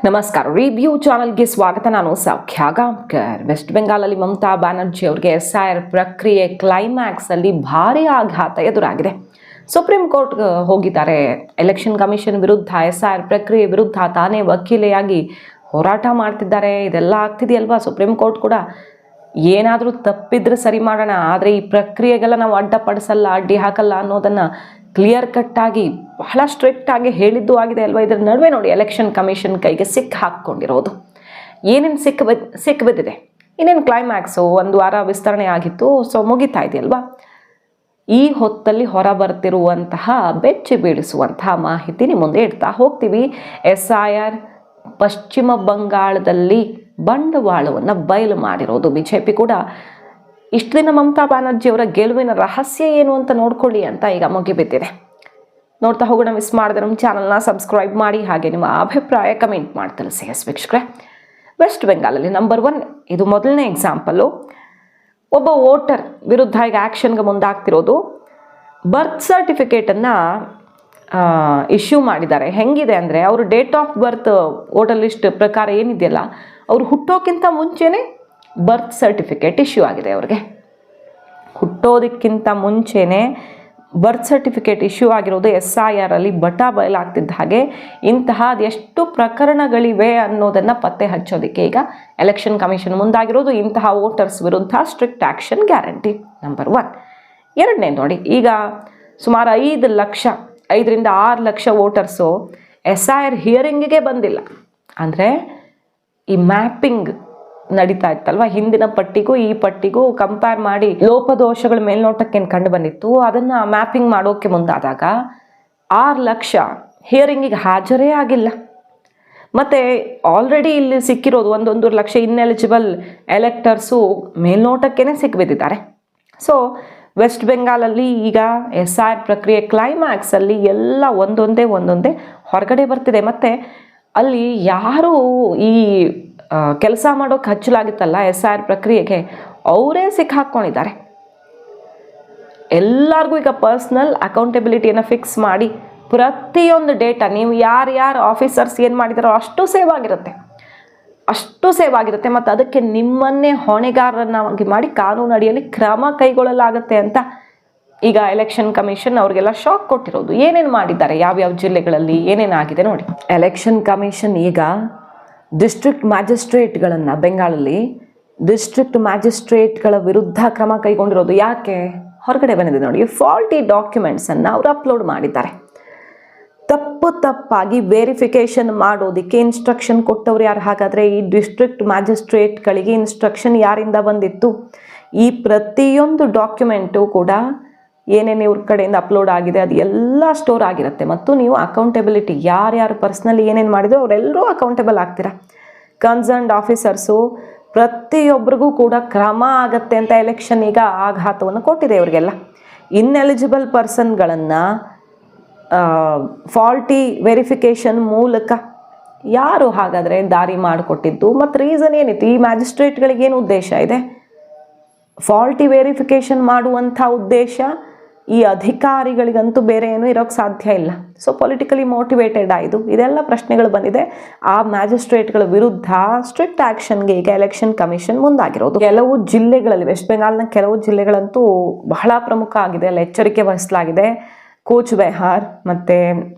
ನಮಸ್ಕಾರ. ರಿವ್ಯೂ ಚಾನಲ್ಗೆ ಸ್ವಾಗತ. ನಾನು ಸೌಖ್ಯ ಗಾಂವ್ಕರ್. ವೆಸ್ಟ್ ಬೆಂಗಾಲಲ್ಲಿ ಮಮತಾ ಬ್ಯಾನರ್ಜಿ ಅವರಿಗೆ SIR ಪ್ರಕ್ರಿಯೆ ಕ್ಲೈಮ್ಯಾಕ್ಸ್ ಅಲ್ಲಿ ಭಾರಿ ಆಘಾತ ಎದುರಾಗಿದೆ. ಸುಪ್ರೀಂ ಕೋರ್ಟ್ ಹೋಗಿದ್ದಾರೆ. ಎಲೆಕ್ಷನ್ ಕಮಿಷನ್ ವಿರುದ್ಧ SIR ಪ್ರಕ್ರಿಯೆ ವಿರುದ್ಧ ತಾನೇ ವಕೀಲೆಯಾಗಿ ಹೋರಾಟ ಮಾಡ್ತಿದ್ದಾರೆ. ಇದೆಲ್ಲ ಆಗ್ತಿದೆಯಲ್ವಾ? ಸುಪ್ರೀಂ ಕೋರ್ಟ್ ಕೂಡ ಏನಾದರೂ ತಪ್ಪಿದ್ರೆ ಸರಿ ಮಾಡೋಣ, ಆದರೆ ಈ ಪ್ರಕ್ರಿಯೆಗೆಲ್ಲ ನಾವು ಅಡ್ಡಪಡಿಸಲ್ಲ, ಅಡ್ಡಿ ಹಾಕಲ್ಲ ಅನ್ನೋದನ್ನು ಕ್ಲಿಯರ್ ಕಟ್ ಆಗಿ ಬಹಳ ಸ್ಟ್ರಿಕ್ಟ್ ಆಗಿ ಹೇಳಿದ್ದು ಆಗಿದೆ ಅಲ್ವಾ? ಇದರ ನಡುವೆ ನೋಡಿ ಎಲೆಕ್ಷನ್ ಕಮಿಷನ್ ಕೈಗೆ ಸಿಕ್ಕ ಹಾಕ್ಕೊಂಡಿರೋದು. ಏನೇನು ಸಿಕ್ಕ ಬಿದ್ದಿದೆ, ಇನ್ನೇನು ಕ್ಲೈಮ್ಯಾಕ್ಸು ಒಂದು ವಾರ ವಿಸ್ತರಣೆ ಆಗಿತ್ತು, ಸೊ ಮುಗಿತಾ ಇದೆಯಲ್ವಾ? ಈ ಹೊತ್ತಲ್ಲಿ ಹೊರ ಬರ್ತಿರುವಂತಹ ಬೆಚ್ಚಿ ಬೀಳಿಸುವಂತಹ ಮಾಹಿತಿ ನಿಮ್ಮ ಮುಂದೆ ಇಡ್ತಾ ಹೋಗ್ತೀವಿ. SIR ಪಶ್ಚಿಮ ಬಂಗಾಳದಲ್ಲಿ ಬಂಡವಾಳವನ್ನು ಬಯಲು ಮಾಡಿರೋದು. BJP ಕೂಡ ಇಷ್ಟು ದಿನ ಮಮತಾ ಬ್ಯಾನರ್ಜಿ ಅವರ ಗೆಲುವಿನ ರಹಸ್ಯ ಏನು ಅಂತ ನೋಡ್ಕೊಳ್ಳಿ ಅಂತ ಈಗ ಮುಗಿಬಿದ್ದಿದೆ. ನೋಡ್ತಾ ಹೋಗೋಣ. ಮಿಸ್ ಮಾಡಿದ್ರೆ ನಮ್ಮ ಚಾನಲ್ನ ಸಬ್ಸ್ಕ್ರೈಬ್ ಮಾಡಿ, ಹಾಗೆ ನಿಮ್ಮ ಅಭಿಪ್ರಾಯ ಕಮೆಂಟ್ ಮಾಡಿ ತಿಳಿಸಿ. ವೀಕ್ಷಕರೇ, ವೆಸ್ಟ್ ಬೆಂಗಾಲಲ್ಲಿ ನಂಬರ್ 1 ಇದು ಮೊದಲನೇ ಎಕ್ಸಾಂಪಲ್ಲು. ಒಬ್ಬ ವೋಟರ್ ವಿರುದ್ಧ ಈಗ ಆ್ಯಕ್ಷನ್ಗೆ ಮುಂದಾಗ್ತಿರೋದು. ಬರ್ತ್ ಸರ್ಟಿಫಿಕೇಟನ್ನು ಇಶ್ಯೂ ಮಾಡಿದ್ದಾರೆ. ಹೆಂಗಿದೆ ಅಂದರೆ, ಅವರು date of birth voter list ಪ್ರಕಾರ ಏನಿದೆಯಲ್ಲ, ಅವರು ಹುಟ್ಟೋಕ್ಕಿಂತ ಮುಂಚೆನೇ ಬರ್ತ್ ಸರ್ಟಿಫಿಕೇಟ್ ಇಶ್ಯೂ ಆಗಿದೆ. ಅವ್ರಿಗೆ ಹುಟ್ಟೋದಕ್ಕಿಂತ ಮುಂಚೆನೇ ಬರ್ತ್ ಸರ್ಟಿಫಿಕೇಟ್ ಇಶ್ಯೂ ಆಗಿರೋದು SIR ಅಲ್ಲಿ ಬಯಲಾಗ್ತಿದ್ದ ಹಾಗೆ ಇಂತಹ ಎಷ್ಟು ಪ್ರಕರಣಗಳಿವೆ ಅನ್ನೋದನ್ನು ಪತ್ತೆ ಹಚ್ಚೋದಕ್ಕೆ ಈಗ ಎಲೆಕ್ಷನ್ ಕಮಿಷನ್ ಮುಂದಾಗಿರೋದು. ಇಂತಹ ವೋಟರ್ಸ್ ವಿರುದ್ಧ ಸ್ಟ್ರಿಕ್ಟ್ ಆ್ಯಕ್ಷನ್ ಗ್ಯಾರಂಟಿ ನಂಬರ್ 1. ಎರಡನೇ ನೋಡಿ, ಈಗ ಸುಮಾರು 5ರಿಂದ 6 ಲಕ್ಷ ವೋಟರ್ಸು SIR ಹಿಯರಿಂಗಿಗೆ ಬಂದಿಲ್ಲ. ಅಂದರೆ ಈ ಮ್ಯಾಪಿಂಗ್ ನಡೀತಾ ಇತ್ತಲ್ವ, ಹಿಂದಿನ ಪಟ್ಟಿಗೂ ಈ ಪಟ್ಟಿಗೂ ಕಂಪೇರ್ ಮಾಡಿ ಲೋಪದೋಷಗಳ ಮೇಲ್ನೋಟಕ್ಕೇನು ಕಂಡು ಬಂದಿತ್ತು, ಅದನ್ನು ಮ್ಯಾಪಿಂಗ್ ಮಾಡೋಕ್ಕೆ ಮುಂದಾದಾಗ 6 ಲಕ್ಷ ಹಿಯರಿಂಗಿಗೆ ಹಾಜರೇ ಆಗಿಲ್ಲ. ಮತ್ತು ಆಲ್ರೆಡಿ ಇಲ್ಲಿ ಸಿಕ್ಕಿರೋದು 1.5 ಲಕ್ಷ ಇನ್ಎಲಿಜಿಬಲ್ ಎಲೆಕ್ಟರ್ಸು ಮೇಲ್ನೋಟಕ್ಕೇ ಸಿಕ್ಕಿಬಿದ್ದಿದ್ದಾರೆ. ಸೊ ವೆಸ್ಟ್ ಬೆಂಗಾಲಲ್ಲಿ ಈಗ SIR ಪ್ರಕ್ರಿಯೆ ಕ್ಲೈಮ್ಯಾಕ್ಸಲ್ಲಿ ಎಲ್ಲ ಒಂದೊಂದೇ ಹೊರಗಡೆ ಬರ್ತಿದೆ. ಮತ್ತು ಅಲ್ಲಿ ಯಾರು ಈ ಕೆಲಸ ಮಾಡೋಕೆ ಹಚ್ಚಲಾಗಿತ್ತಲ್ಲ SIR ಪ್ರಕ್ರಿಯೆಗೆ, ಅವರೇ ಸಿಕ್ಕಾಕೊಂಡಿದ್ದಾರೆ. ಎಲ್ಲರಿಗೂ ಈಗ ಪರ್ಸ್ನಲ್ ಅಕೌಂಟಬಿಲಿಟಿಯನ್ನು ಫಿಕ್ಸ್ ಮಾಡಿ ಪ್ರತಿಯೊಂದು ಡೇಟಾ ನೀವು ಯಾರ್ಯಾರು ಆಫೀಸರ್ಸ್ ಏನು ಮಾಡಿದಾರೋ ಅಷ್ಟು ಸೇವ್ ಆಗಿರುತ್ತೆ. ಮತ್ತು ಅದಕ್ಕೆ ನಿಮ್ಮನ್ನೇ ಹೊಣೆಗಾರರನ್ನಾಗಿ ಮಾಡಿ ಕಾನೂನು ಅಡಿಯಲ್ಲಿ ಕ್ರಮ ಕೈಗೊಳ್ಳಲಾಗುತ್ತೆ ಅಂತ ಈಗ ಎಲೆಕ್ಷನ್ ಕಮಿಷನ್ ಅವ್ರಿಗೆಲ್ಲ ಶಾಕ್ ಕೊಟ್ಟಿರೋದು. ಏನೇನು ಮಾಡಿದ್ದಾರೆ, ಯಾವ್ಯಾವ ಜಿಲ್ಲೆಗಳಲ್ಲಿ ಏನೇನಾಗಿದೆ ನೋಡಿ. ಎಲೆಕ್ಷನ್ ಕಮಿಷನ್ ಈಗ ಡಿಸ್ಟ್ರಿಕ್ಟ್ ಮ್ಯಾಜಿಸ್ಟ್ರೇಟ್ಗಳನ್ನು, ಬೆಂಗಾಳಲ್ಲಿ ಡಿಸ್ಟ್ರಿಕ್ಟ್ ಮ್ಯಾಜಿಸ್ಟ್ರೇಟ್ಗಳ ವಿರುದ್ಧ ಕ್ರಮ ಕೈಗೊಂಡಿರೋದು. ಯಾಕೆ ಹೊರಗಡೆ ಬಂದಿದೆ ನೋಡಿ, ಫಾಲ್ಟಿ ಡಾಕ್ಯುಮೆಂಟ್ಸನ್ನು ಅವರು ಅಪ್ಲೋಡ್ ಮಾಡಿದ್ದಾರೆ. ತಪ್ಪಾಗಿ ವೆರಿಫಿಕೇಷನ್ ಮಾಡೋದಕ್ಕೆ ಇನ್ಸ್ಟ್ರಕ್ಷನ್ ಕೊಟ್ಟವ್ರು ಯಾರು? ಹಾಗಾದರೆ ಈ ಡಿಸ್ಟ್ರಿಕ್ಟ್ ಮ್ಯಾಜಿಸ್ಟ್ರೇಟ್ಗಳಿಗೆ ಇನ್ಸ್ಟ್ರಕ್ಷನ್ ಯಾರಿಂದ ಬಂದಿತ್ತು? ಈ ಪ್ರತಿಯೊಂದು ಡಾಕ್ಯುಮೆಂಟು ಕೂಡ ಏನೇನು ಇವ್ರ ಕಡೆಯಿಂದ ಅಪ್ಲೋಡ್ ಆಗಿದೆ ಅದು ಎಲ್ಲ ಸ್ಟೋರ್ ಆಗಿರುತ್ತೆ. ಮತ್ತು ನೀವು ಅಕೌಂಟಬಿಲಿಟಿ ಯಾರ್ಯಾರು ಪರ್ಸ್ನಲಿ ಏನೇನು ಮಾಡಿದ್ರು ಅವರೆಲ್ಲರೂ ಅಕೌಂಟಬಲ್ ಆಗ್ತೀರಾ. ಕನ್ಸರ್ನ್ಡ್ ಆಫೀಸರ್ಸು ಪ್ರತಿಯೊಬ್ಬರಿಗೂ ಕೂಡ ಕ್ರಮ ಆಗತ್ತೆ ಅಂತ ಎಲೆಕ್ಷನ್ ಈಗ ಆಘಾತವನ್ನು ಕೊಟ್ಟಿದೆ ಇವರಿಗೆಲ್ಲ. ಇನ್ಎಲಿಜಿಬಲ್ ಪರ್ಸನ್ಗಳನ್ನು ಫಾಲ್ಟಿ ವೆರಿಫಿಕೇಷನ್ ಮೂಲಕ ಯಾರು ಹಾಗಾದರೆ ದಾರಿ ಮಾಡಿಕೊಟ್ಟಿದ್ದು? ಮತ್ತು ರೀಸನ್ ಏನಿತ್ತು? ಈ ಮ್ಯಾಜಿಸ್ಟ್ರೇಟ್ಗಳಿಗೇನು ಉದ್ದೇಶ ಇದೆ? ಫಾಲ್ಟಿ ವೆರಿಫಿಕೇಷನ್ ಮಾಡುವಂಥ ಉದ್ದೇಶ ಈ ಅಧಿಕಾರಿಗಳಿಗಂತೂ ಬೇರೆ ಏನೂ ಇರೋಕ್ಕೆ ಸಾಧ್ಯ ಇಲ್ಲ. ಸೊ ಪೊಲಿಟಿಕಲಿ ಮೋಟಿವೇಟೆಡ್ ಆಯಿತು. ಇದೆಲ್ಲ ಪ್ರಶ್ನೆಗಳು ಬಂದಿದೆ. ಆ ಮ್ಯಾಜಿಸ್ಟ್ರೇಟ್ಗಳ ವಿರುದ್ಧ ಸ್ಟ್ರಿಕ್ಟ್ ಆ್ಯಕ್ಷನ್ಗೆ ಈಗ ಎಲೆಕ್ಷನ್ ಕಮಿಷನ್ ಮುಂದಾಗಿರೋದು. ಕೆಲವು ಜಿಲ್ಲೆಗಳಲ್ಲಿ, ವೆಸ್ಟ್ ಬೆಂಗಾಲ್ನ ಕೆಲವು ಜಿಲ್ಲೆಗಳಂತೂ ಬಹಳ ಪ್ರಮುಖ ಆಗಿದೆ, ಅಲ್ಲಿ ಎಚ್ಚರಿಕೆ ವಹಿಸಲಾಗಿದೆ. ಕೂಚ್ ಬೆಹಾರ್ ಮತ್ತು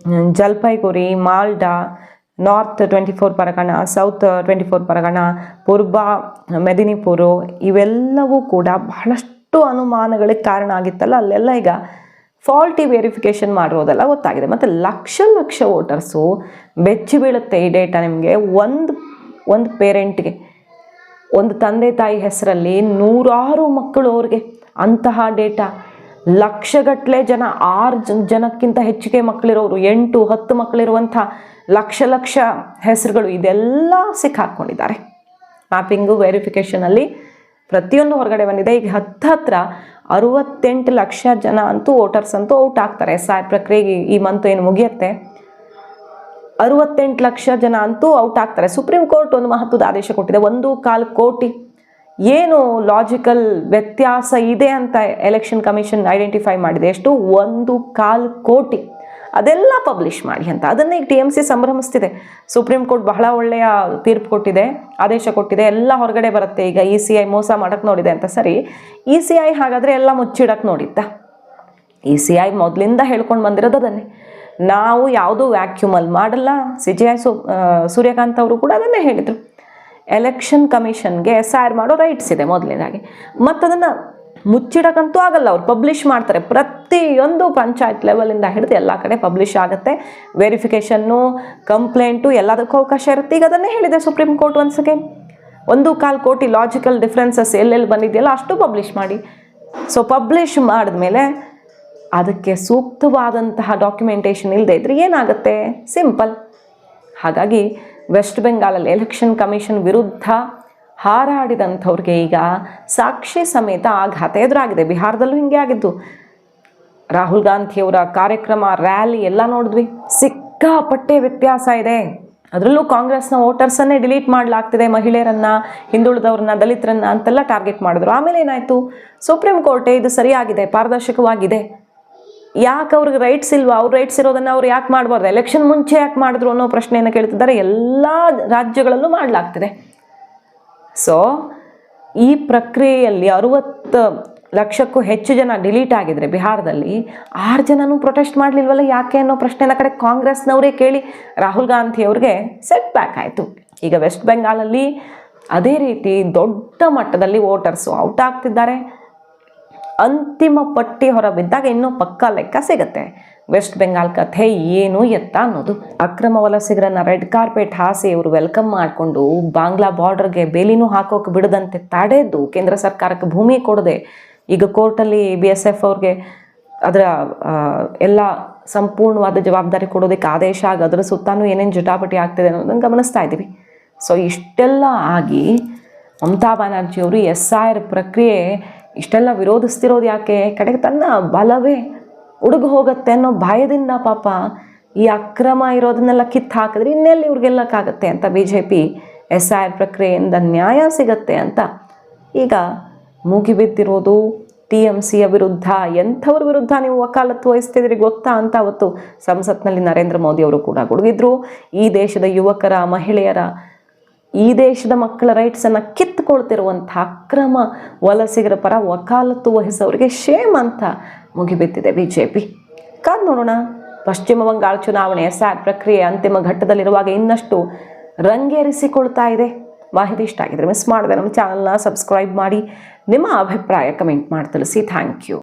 ಜಲ್ಪೈಗುರಿ, ಮಾಲ್ಡಾ, ನಾರ್ತ್ 24 ಪರಗಣ, ಸೌತ್ 24 ಪರಗಣ, ಪೂರ್ವ ಮೆದಿನಿಪುರ, ಇವೆಲ್ಲವೂ ಕೂಡ ಬಹಳಷ್ಟು ಅನುಮಾನಗಳಿಗೆ ಕಾರಣ ಆಗಿತ್ತಲ್ಲ, ಅಲ್ಲೆಲ್ಲ ಈಗ ಫಾಲ್ಟಿ ವೆರಿಫಿಕೇಷನ್ ಮಾಡಿರೋದೆಲ್ಲ ಗೊತ್ತಾಗಿದೆ. ಮತ್ತು ಲಕ್ಷ ವೋಟರ್ಸು ಬೆಚ್ಚಿ ಬೀಳುತ್ತೆ ಈ ಡೇಟಾ ನಿಮಗೆ. ಒಂದು ಪೇರೆಂಟ್ಗೆ, ಒಂದು ತಂದೆ ತಾಯಿ ಹೆಸರಲ್ಲಿ 100 ಮಕ್ಕಳು ಅವ್ರಿಗೆ, ಅಂತಹ ಡೇಟಾ ಲಕ್ಷಗಟ್ಟಲೆ ಜನ, 6 ಜನಕ್ಕಿಂತ ಹೆಚ್ಚಿಗೆ ಮಕ್ಕಳಿರೋರು, 8-10 ಮಕ್ಕಳಿರುವಂಥ ಲಕ್ಷ ಹೆಸರುಗಳು, ಇದೆಲ್ಲ ಸಿಕ್ಕಾಕ್ಕೊಂಡಿದ್ದಾರೆ. ಮ್ಯಾಪಿಂಗು ವೆರಿಫಿಕೇಷನಲ್ಲಿ ಪ್ರತಿಯೊಂದು ಹೊರಗಡೆ ಬಂದಿದೆ. ಈಗ ಹತ್ತಿರ 68 ಲಕ್ಷ ಜನ ಅಂತೂ ವೋಟರ್ಸ್ ಅಂತೂ ಔಟ್ ಆಗ್ತಾರೆ. SIR ಪ್ರಕ್ರಿಯೆಗೆ ಈ ಮಂತ್ ಏನು ಮುಗಿಯುತ್ತೆ, 68 ಲಕ್ಷ ಜನ ಅಂತೂ ಔಟ್ ಆಗ್ತಾರೆ. ಸುಪ್ರೀಂ ಕೋರ್ಟ್ ಒಂದು ಮಹತ್ವದ ಆದೇಶ ಕೊಟ್ಟಿದೆ. 1.25 ಕೋಟಿ ಏನು ಲಾಜಿಕಲ್ ವ್ಯತ್ಯಾಸ ಇದೆ ಅಂತ ಎಲೆಕ್ಷನ್ ಕಮಿಷನ್ ಐಡೆಂಟಿಫೈ ಮಾಡಿದೆ. ಎಷ್ಟು? 1.25 ಕೋಟಿ. ಅದೆಲ್ಲ ಪಬ್ಲಿಷ್ ಮಾಡಿ ಅಂತ. ಅದನ್ನೇ ಈಗ TMC ಸಂಭ್ರಮಿಸ್ತಿದೆ. ಸುಪ್ರೀಂ ಕೋರ್ಟ್ ಬಹಳ ಒಳ್ಳೆಯ ತೀರ್ಪು ಕೊಟ್ಟಿದೆ, ಆದೇಶ ಕೊಟ್ಟಿದೆ, ಎಲ್ಲ ಹೊರಗಡೆ ಬರುತ್ತೆ. ಈಗ ECI ಮೋಸ ಮಾಡಕ್ಕೆ ನೋಡಿದೆ ಅಂತ. ಸರಿ, ECI ಹಾಗಾದರೆ ಎಲ್ಲ ಮುಚ್ಚಿಡಕ್ಕೆ ನೋಡಿದ್ದ? ECI ಮೊದಲಿಂದ ಹೇಳ್ಕೊಂಡು ಬಂದಿರೋದು ಅದನ್ನೇ. ನಾವು ಯಾವುದೂ ವ್ಯಾಕ್ಯೂಮಲ್ಲಿ ಮಾಡಲ್ಲ. CJI ಸೂರ್ಯಕಾಂತ್ ಅವರು ಕೂಡ ಅದನ್ನೇ ಹೇಳಿದರು. ಎಲೆಕ್ಷನ್ ಕಮಿಷನ್ಗೆ SIR ಮಾಡೋ ರೈಟ್ಸ್ ಇದೆ ಮೊದಲನೇದಾಗಿ. ಮತ್ತು ಅದನ್ನು ಮುಚ್ಚಿಡಕ್ಕಂತೂ ಆಗಲ್ಲ. ಅವ್ರು ಪಬ್ಲಿಷ್ ಮಾಡ್ತಾರೆ. ಪ್ರತಿಯೊಂದು ಪಂಚಾಯತ್ ಲೆವೆಲಿಂದ ಹಿಡಿದು ಎಲ್ಲ ಕಡೆ ಪಬ್ಲಿಷ್ ಆಗುತ್ತೆ. ವೆರಿಫಿಕೇಷನ್ನು, ಕಂಪ್ಲೇಂಟು ಎಲ್ಲದಕ್ಕೂ ಅವಕಾಶ ಇರುತ್ತೆ. ಈಗ ಅದನ್ನೇ ಹೇಳಿದೆ ಸುಪ್ರೀಂ ಕೋರ್ಟ್ ಒನ್ಸ್ ಅಗೇನ್. 1.25 ಕೋಟಿ ಲಾಜಿಕಲ್ ಡಿಫ್ರೆನ್ಸಸ್ ಎಲ್ಲೆಲ್ಲಿ ಬಂದಿದೆಯಲ್ಲ ಅಷ್ಟು ಪಬ್ಲಿಷ್ ಮಾಡಿ. ಸೊ ಪಬ್ಲಿಷ್ ಮಾಡಿದ್ಮೇಲೆ ಅದಕ್ಕೆ ಸೂಕ್ತವಾದಂತಹ ಡಾಕ್ಯುಮೆಂಟೇಷನ್ ಇಲ್ಲದೆ ಇದ್ರೆ ಏನಾಗುತ್ತೆ? ಸಿಂಪಲ್. ಹಾಗಾಗಿ ವೆಸ್ಟ್ ಬೆಂಗಾಲಲ್ಲಿ ಎಲೆಕ್ಷನ್ ಕಮಿಷನ್ ವಿರುದ್ಧ ಹಾರಾಡಿದಂಥವ್ರಿಗೆ ಈಗ ಸಾಕ್ಷಿ ಸಮೇತ ಆಘಾತ ಎದುರಾಗಿದೆ. ಬಿಹಾರದಲ್ಲೂ ಹಿಂಗೆ ಆಗಿದ್ದು. ರಾಹುಲ್ ಗಾಂಧಿಯವರ ಕಾರ್ಯಕ್ರಮ, ರ್ಯಾಲಿ ಎಲ್ಲ ನೋಡಿದ್ವಿ. ಸಿಕ್ಕಾಪಟ್ಟೆ ವ್ಯತ್ಯಾಸ ಇದೆ. ಅದರಲ್ಲೂ ಕಾಂಗ್ರೆಸ್ನ ವೋಟರ್ಸನ್ನೇ ಡಿಲೀಟ್ ಮಾಡಲಾಗ್ತಿದೆ. ಮಹಿಳೆಯರನ್ನು, ಹಿಂದುಳಿದವ್ರನ್ನ, ದಲಿತರನ್ನ ಅಂತೆಲ್ಲ ಟಾರ್ಗೆಟ್ ಮಾಡಿದ್ರು. ಆಮೇಲೆ ಏನಾಯಿತು? ಸುಪ್ರೀಂ ಕೋರ್ಟೇ ಇದು ಸರಿಯಾಗಿದೆ, ಪಾರದರ್ಶಕವಾಗಿದೆ, ಯಾಕೆ ಅವ್ರಿಗೆ ರೈಟ್ಸ್ ಇಲ್ವಾ, ಅವ್ರ ರೈಟ್ಸ್ ಇರೋದನ್ನು ಅವ್ರು ಯಾಕೆ ಮಾಡಬಾರ್ದು, ಎಲೆಕ್ಷನ್ ಮುಂಚೆ ಯಾಕೆ ಮಾಡಿದ್ರು ಅನ್ನೋ ಪ್ರಶ್ನೆಯನ್ನು ಕೇಳ್ತಿದ್ದಾರೆ. ಎಲ್ಲ ರಾಜ್ಯಗಳಲ್ಲೂ ಮಾಡಲಾಗ್ತಿದೆ. ಸೊ ಈ ಪ್ರಕ್ರಿಯೆಯಲ್ಲಿ 60 ಲಕ್ಷಕ್ಕೂ ಹೆಚ್ಚು ಜನ ಡಿಲೀಟ್ ಆಗಿದ್ರೆ ಬಿಹಾರದಲ್ಲಿ 6 ಜನನೂ ಪ್ರೊಟೆಸ್ಟ್ ಮಾಡಲಿಲ್ವಲ್ಲ, ಯಾಕೆ ಅನ್ನೋ ಪ್ರಶ್ನೆನ ಕಡೆ ಕಾಂಗ್ರೆಸ್ನವರೇ ಕೇಳಿ ರಾಹುಲ್ ಗಾಂಧಿ ಅವ್ರಿಗೆ ಸೆಟ್ ಬ್ಯಾಕ್ ಆಯಿತು. ಈಗ ವೆಸ್ಟ್ ಬೆಂಗಾಲಲ್ಲಿ ಅದೇ ರೀತಿ ದೊಡ್ಡ ಮಟ್ಟದಲ್ಲಿ ವೋಟರ್ಸು ಔಟ್ ಆಗ್ತಿದ್ದಾರೆ. ಅಂತಿಮ ಪಟ್ಟಿ ಹೊರಬಿದ್ದಾಗ ಇನ್ನೂ ಪಕ್ಕಾ ಲೆಕ್ಕ ಸಿಗುತ್ತೆ. ವೆಸ್ಟ್ ಬೆಂಗಾಲ್ ಕಥೆ ಏನು ಎತ್ತ ಅನ್ನೋದು. ಅಕ್ರಮ ವಲಸಿಗರನ್ನ ರೆಡ್ ಕಾರ್ಪೆಟ್ ಹಾಸಿ ಇವರು ವೆಲ್ಕಮ್ ಮಾಡಿಕೊಂಡು ಬಾಂಗ್ಲಾ ಬಾರ್ಡರ್ಗೆ ಬೇಲಿನೂ ಹಾಕೋಕೆ ಬಿಡದಂತೆ ತಡೆದು ಕೇಂದ್ರ ಸರ್ಕಾರಕ್ಕೆ ಭೂಮಿ ಕೊಡದೆ ಈಗ ಕೋರ್ಟಲ್ಲಿ BSF ಅವ್ರಿಗೆ ಅದರ ಎಲ್ಲ ಸಂಪೂರ್ಣವಾದ ಜವಾಬ್ದಾರಿ ಕೊಡೋದಕ್ಕೆ ಆದೇಶ ಆಗಿ ಅದರ ಸುತ್ತಾನು ಏನೇನು ಜಟಾಪಟಿ ಆಗ್ತಿದೆ ಅನ್ನೋದನ್ನು ಗಮನಿಸ್ತಾ ಇದ್ದೀವಿ. ಸೊ ಇಷ್ಟೆಲ್ಲ ಆಗಿ ಮಮತಾ ಬ್ಯಾನರ್ಜಿ ಅವರು SIR ಪ್ರಕ್ರಿಯೆ ಇಷ್ಟೆಲ್ಲ ವಿರೋಧಿಸ್ತಿರೋದು ಯಾಕೆ? ಕಡೆಗೆ ತನ್ನ ಬಲವೇ ಉಡುಗು ಹೋಗುತ್ತೆ ಅನ್ನೋ ಭಯದಿಂದ ಪಾಪ ಈ ಅಕ್ರಮ ಇರೋದನ್ನೆಲ್ಲ ಕಿತ್ತು ಹಾಕಿದ್ರೆ ಇನ್ನೆಲ್ಲಿ ಇವ್ರಿಗೆಲ್ಲಕ್ಕಾಗತ್ತೆ ಅಂತ BJP SIR ಪ್ರಕ್ರಿಯೆಯಿಂದ ನ್ಯಾಯ ಸಿಗತ್ತೆ ಅಂತ ಈಗ ಮುಗಿಬಿದ್ದಿರೋದು. TMCಯ ವಿರುದ್ಧ, ಎಂಥವ್ರ ವಿರುದ್ಧ ನೀವು ವಕಾಲತ್ತು ವಹಿಸ್ತಿದ್ರಿ ಗೊತ್ತಾ ಅಂತ ಅವತ್ತು ಸಂಸತ್ನಲ್ಲಿ ನರೇಂದ್ರ ಮೋದಿ ಅವರು ಕೂಡ ಗುಡುಗಿದ್ರು. ಈ ದೇಶದ ಯುವಕರ, ಮಹಿಳೆಯರ, ಈ ದೇಶದ ಮಕ್ಕಳ ರೈಟ್ಸನ್ನು ಕಿತ್ತುಕೊಳ್ತಿರುವಂಥ ಅಕ್ರಮ ವಲಸಿಗರ ಪರ ವಕಾಲತ್ತು ವಹಿಸೋರಿಗೆ ಶೇಮ್ ಅಂತ ಮುಗಿಬಿದ್ದಿದೆ BJP. ಕಾದ್ ನೋಡೋಣ. ಪಶ್ಚಿಮ ಬಂಗಾಳ ಚುನಾವಣೆ SIR ಪ್ರಕ್ರಿಯೆ ಅಂತಿಮ ಘಟ್ಟದಲ್ಲಿರುವಾಗ ಇನ್ನಷ್ಟು ರಂಗೇರಿಸಿಕೊಳ್ತಾ ಇದೆ. ಮಾಹಿತಿ ಇಷ್ಟ ಆಗಿದ್ರೆ ಮಿಸ್ ಮಾಡದೆ ನಮ್ಮ ಚಾನಲ್ನ ಸಬ್ಸ್ಕ್ರೈಬ್ ಮಾಡಿ, ನಿಮ್ಮ ಅಭಿಪ್ರಾಯ ಕಮೆಂಟ್ ಮಾಡಿ ತಿಳಿಸಿ. Thank you.